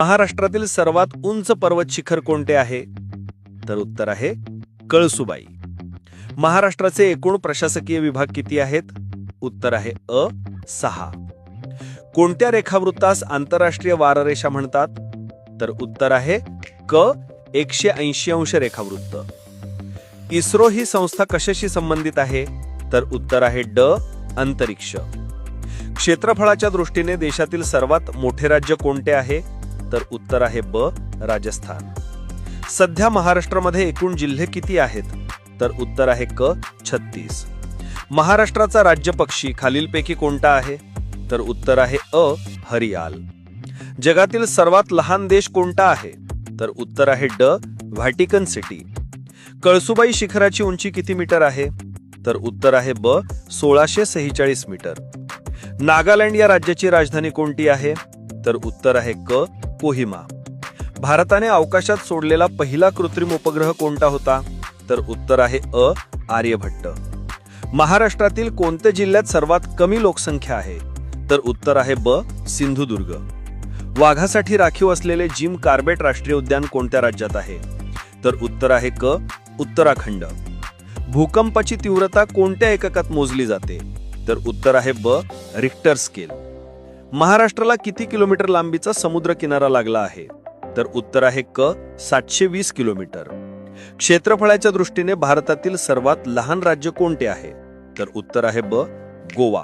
महाराष्ट्रातील सर्वात उंच पर्वत शिखर कोणते आहे? तर उत्तर आहे कळसुबाई. महाराष्ट्राचे एकूण प्रशासकीय विभाग किती आहेत? उत्तर आहे अ 6. कोणत्या रेखावृत्तास आंतरराष्ट्रीय वाररेषा म्हणतात? तर उत्तर आहे क 180 अंश रेखावृत्त. इस्रो ही संस्था कशाशी संबंधित आहे? तर उत्तर आहे ड अंतरिक्ष. क्षेत्रफळाच्या दृष्टीने देशातील सर्वात मोठे राज्य कोणते आहे? तर उत्तर आहे ब राजस्थान. सध्या महाराष्ट्रामध्ये एकूण जिल्हे किती आहेत? तर उत्तर आहे क 36. महाराष्ट्राचा राज्य पक्षी खालीलपैकी कोणता आहे? तर उत्तर आहे अ हरियाल. जगातील सर्वात लहान देश कोणता आहे? तर उत्तर आहे ड व्हॅटिकन सिटी. कळसुबाई शिखराची उंची किती मीटर आहे? तर उत्तर आहे ब 1646 मीटर. नागालँड या राज्याची राजधानी कोणती आहे? तर उत्तर आहे क कोहिमा. भारताने अवकाशात सोडलेला पहिला कृत्रिम उपग्रह कोणता होता? तर उत्तर आहे अ आर्यभट्ट. महाराष्ट्रातील कोणत्या जिल्ह्यात सर्वात कमी लोकसंख्या आहे? तर उत्तर आहे ब सिंधुदुर्ग. वाघासाठी राखीव असलेले जिम कार्बेट राष्ट्रीय उद्यान कोणत्या राज्यात आहे? तर उत्तर आहे क उत्तराखंड. भूकंपाची तीव्रता कोणत्या एककात मोजली जाते? तर उत्तर आहे ब रिक्टर स्केल. महाराष्ट्राला किती किलोमीटर लांबीचा समुद्र किनारा लागला आहे? तर उत्तर आहे क 720 किलोमीटर. क्षेत्रफळाच्या दृष्टीने भारतातील सर्वात लहान राज्य कोणते आहे? तर उत्तर आहे ब गोवा.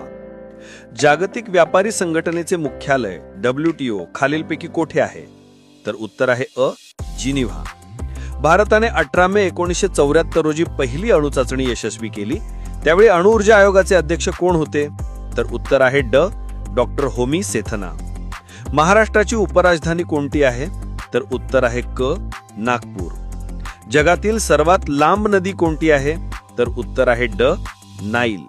जागतिक व्यापारी संघटनेचे मुख्यालय WTO खालीलपैकी कोठे आहे? तर उत्तर आहे अ जिनिव्हा. भारताने 18 मे 1974 रोजी पहिली अणुचाचणी यशस्वी केली. त्यावेळी अणुऊर्जा आयोगाचे अध्यक्ष कोण होते? तर उत्तर आहे ड डॉक्टर होमी सेथना. महाराष्ट्राची उपराजधानी कोणती आहे? तर उत्तर आहे क नागपूर. जगातील सर्वात लांब नदी कोणती आहे? तर उत्तर आहे ड नाईल.